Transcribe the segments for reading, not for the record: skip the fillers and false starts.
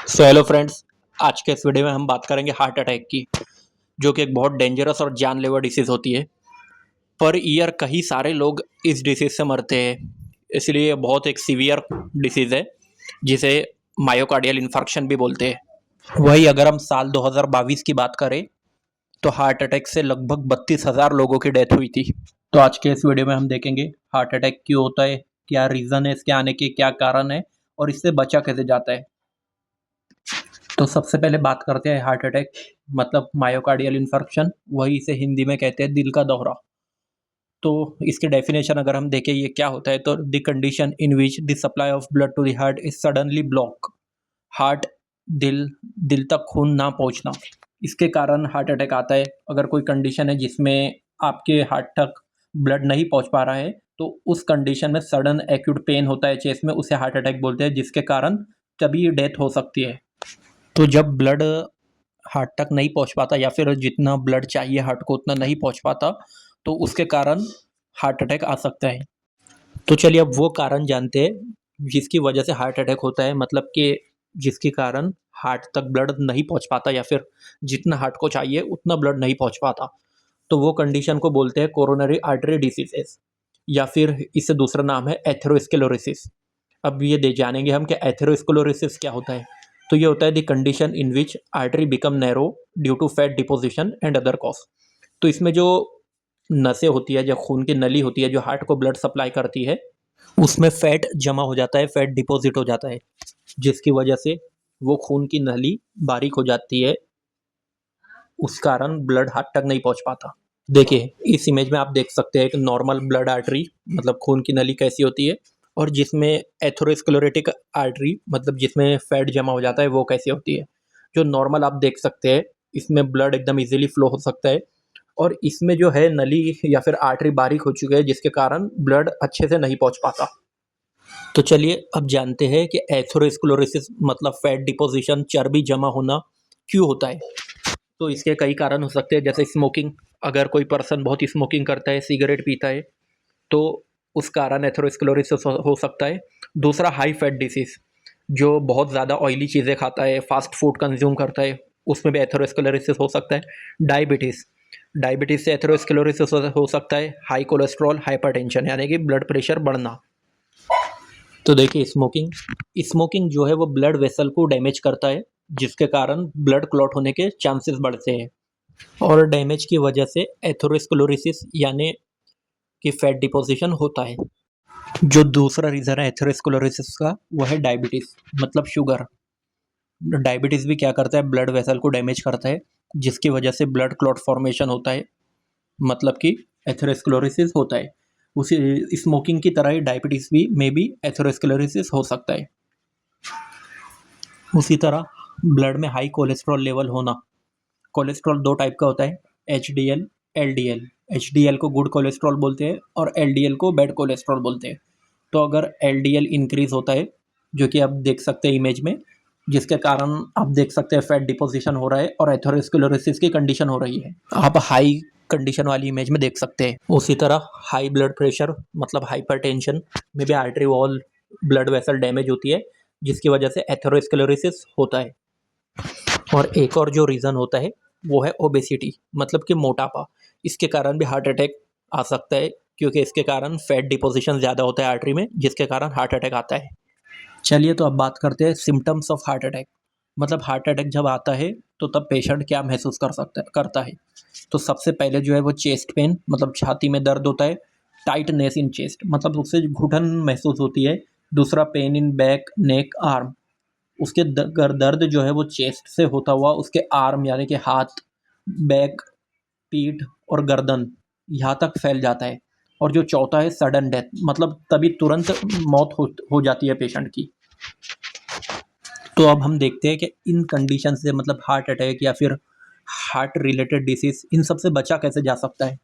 Hello friends. आज के इस वीडियो में हम बात करेंगे हार्ट अटैक की, जो कि एक बहुत डेंजरस और जानलेवा डिसीज़ होती है। पर ईयर कई सारे लोग इस डिसीज़ से मरते हैं, इसलिए ये बहुत एक सीवियर डिसीज़ है जिसे मायोकार्डियल इन्फार्क्शन भी बोलते हैं। वही अगर हम साल 2022 की बात करें तो हार्ट अटैक से लगभग 32,000 लोगों की डेथ हुई थी। तो आज के इस वीडियो में हम देखेंगे हार्ट अटैक क्यों होता है, क्या रीज़न है इसके आने के, क्या कारण है और इससे बचा कैसे जाता है। तो सबसे पहले बात करते हैं हार्ट अटैक मतलब मायोकार्डियल इन्फार्क्शन, वही इसे हिंदी में कहते हैं दिल का दौरा। तो इसके डेफिनेशन अगर हम देखें ये क्या होता है, तो the condition in which the supply of blood to the heart is suddenly block. Heart दिल दिल तक खून ना पहुंचना, इसके कारण हार्ट अटैक आता है। अगर कोई कंडीशन है जिसमें आपके हार्ट तक ब्लड नहीं पहुंच पा रहा है तो उस कंडीशन में सडन एक्यूट पेन होता है चेस्ट में, उसे हार्ट अटैक बोलते हैं, जिसके कारण तभी डेथ हो सकती है। तो जब ब्लड हार्ट तक नहीं पहुंच पाता या फिर जितना ब्लड चाहिए हार्ट को उतना नहीं पहुंच पाता तो उसके कारण हार्ट अटैक आ सकता है। तो चलिए अब वो कारण जानते हैं जिसकी वजह से हार्ट अटैक होता है, मतलब कि जिसके कारण हार्ट तक ब्लड नहीं पहुंच पाता या फिर जितना हार्ट को चाहिए उतना ब्लड नहीं पहुंच पाता। तो वो कंडीशन को बोलते हैं कोरोनरी आर्टरी डिसीजेस, या फिर इससे दूसरा नाम है एथेरोस्क्लेरोसिस। अब ये दे जानेंगे हम कि एथेरोस्क्लेरोसिस क्या होता है। तो ये होता है the condition in which artery become narrow due to fat deposition and other cause. तो इसमें जो नसें होती है, जो खून की नली होती है जो हार्ट को ब्लड सप्लाई करती है, उसमें फैट जमा हो जाता है, फैट डिपॉजिट हो जाता है, जिसकी वजह से वो खून की नली बारीक हो जाती है, उस कारण ब्लड हार्ट तक नहीं पहुंच पाता। देखिए इस इमेज में आप देख सकते हैं एक नॉर्मल ब्लड आर्टरी मतलब खून की नली कैसी होती है, और जिसमें एथेरोस्क्लेरोटिक आर्टरी मतलब जिसमें फैट जमा हो जाता है वो कैसी होती है। जो नॉर्मल आप देख सकते हैं इसमें ब्लड एकदम इजीली फ्लो हो सकता है, और इसमें जो है नली या फिर आर्टरी बारीक हो चुकी है जिसके कारण ब्लड अच्छे से नहीं पहुंच पाता। तो चलिए अब जानते हैं कि एथेरोस्क्लेरोसिस मतलब फैट डिपोजिशन, चर्बी जमा होना क्यों होता है। तो इसके कई कारण हो सकते हैं, जैसे स्मोकिंग। अगर कोई पर्सन बहुत स्मोकिंग करता है, सिगरेट पीता है, तो उस कारण एथेरोस्क्लेरोसिस हो सकता है। दूसरा हाई फैट डिसीज, जो बहुत ज़्यादा ऑयली चीज़ें खाता है, फास्ट फूड कंज्यूम करता है, उसमें भी एथेरोस्क्लेरोसिस हो सकता है। डायबिटीज़, डायबिटीज़ से एथेरोस्क्लेरोसिस हो सकता है। हाई कोलेस्ट्रॉल, हाइपरटेंशन यानी कि ब्लड प्रेशर बढ़ना। तो देखिए स्मोकिंग, स्मोकिंग जो है वो ब्लड वेसल को डैमेज करता है, जिसके कारण ब्लड क्लॉट होने के चांसेस बढ़ते हैं, और डैमेज की वजह से एथेरोस्क्लेरोसिस यानी कि फैट डिपोजिशन होता है। जो दूसरा रीज़न है एथेरोस्क्लेरोसिस का वो है डायबिटीज़ मतलब शुगर। डायबिटीज़ भी क्या करता है, ब्लड वेसल को डैमेज करता है, जिसकी वजह से ब्लड क्लॉट फॉर्मेशन होता है, मतलब कि एथेरोस्क्लेरोसिस होता है। उसी स्मोकिंग की तरह ही डायबिटीज़ भी में भी एथेरोस्क्लेरोसिस हो सकता है। उसी तरह ब्लड में हाई कोलेस्ट्रॉल लेवल होना। कोलेस्ट्रॉल दो टाइप का होता है, H D L, L D L. H D L को गुड कोलेस्ट्रॉल बोलते हैं और एल डी एल को बैड कोलेस्ट्रॉल बोलते हैं। तो अगर एल डी एल इंक्रीज होता है, जो कि आप देख सकते हैं इमेज में, जिसके कारण आप देख सकते हैं फैट डिपोजिशन हो रहा है और एथेरोस्क्लेरोसिस की कंडीशन हो रही है, आप हाई कंडीशन वाली इमेज में देख सकते हैं। उसी तरह हाई ब्लड प्रेशर मतलब हाइपरटेंशन में भी artery wall, blood vessel damage होती है, जिसकी वजह से एथेरोस्क्लेरोसिस होता है। और एक और जो रीज़न होता है वो है ओबेसिटी मतलब कि मोटापा। इसके कारण भी हार्ट अटैक आ सकता है, क्योंकि इसके कारण फैट डिपोजिशन ज़्यादा होता है आर्टरी में, जिसके कारण हार्ट अटैक आता है। चलिए तो अब बात करते हैं सिम्टम्स ऑफ हार्ट अटैक। मतलब हार्ट अटैक जब आता है तो तब पेशेंट क्या महसूस करता है। तो सबसे पहले जो है वो चेस्ट पेन मतलब छाती में दर्द होता है। टाइटनेस इन चेस्ट मतलब उससे घुटन महसूस होती है। दूसरा pain in back, neck, arm. उसके दर्द जो है वो चेस्ट से होता हुआ उसके आर्म यानी कि हाथ, बैक, पीठ और गर्दन यहाँ तक फैल जाता है। और जो चौथा है सडन डेथ मतलब तभी तुरंत मौत हो जाती है पेशेंट की। तो अब हम देखते हैं कि इन कंडीशन से मतलब हार्ट अटैक या फिर हार्ट रिलेटेड डिसीज, इन सब से बचा कैसे जा सकता है।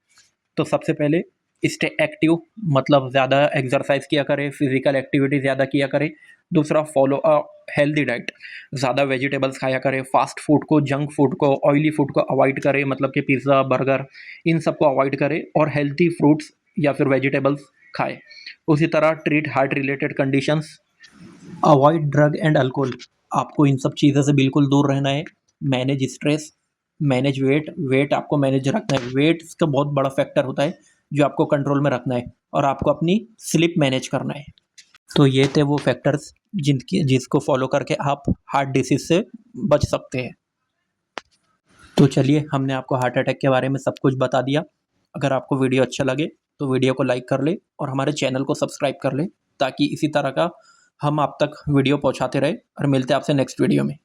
तो सबसे पहले स्टे एक्टिव मतलब ज़्यादा एक्सरसाइज किया करें, फिजिकल एक्टिविटी ज़्यादा किया करें। दूसरा फॉलो अ हेल्दी डाइट, ज़्यादा वेजिटेबल्स खाया करें, फास्ट फूड को, जंक फूड को, ऑयली फूड को अवॉइड करें, मतलब कि पिज़्ज़ा, बर्गर, इन सब को अवॉइड करें और हेल्थी फ्रूट्स या फिर वेजिटेबल्स खाएं। उसी तरह treat heart related conditions, avoid drug and alcohol. आपको इन सब चीज़ों से बिल्कुल दूर रहना है। Manage stress, manage weight, weight आपको मैनेज रखना है। वेट इसका बहुत बड़ा फैक्टर होता है जो आपको कंट्रोल में रखना है, और आपको अपनी स्लीप मैनेज करना है। तो ये थे वो फैक्टर्स जिसको फॉलो करके आप हार्ट डिसीज से बच सकते हैं। तो चलिए, हमने आपको हार्ट अटैक के बारे में सब कुछ बता दिया। अगर आपको वीडियो अच्छा लगे तो वीडियो को लाइक कर ले और हमारे चैनल को सब्सक्राइब कर ले, ताकि इसी तरह का हम आप तक वीडियो पहुंचाते रहे। और मिलते हैं आपसे नेक्स्ट वीडियो में।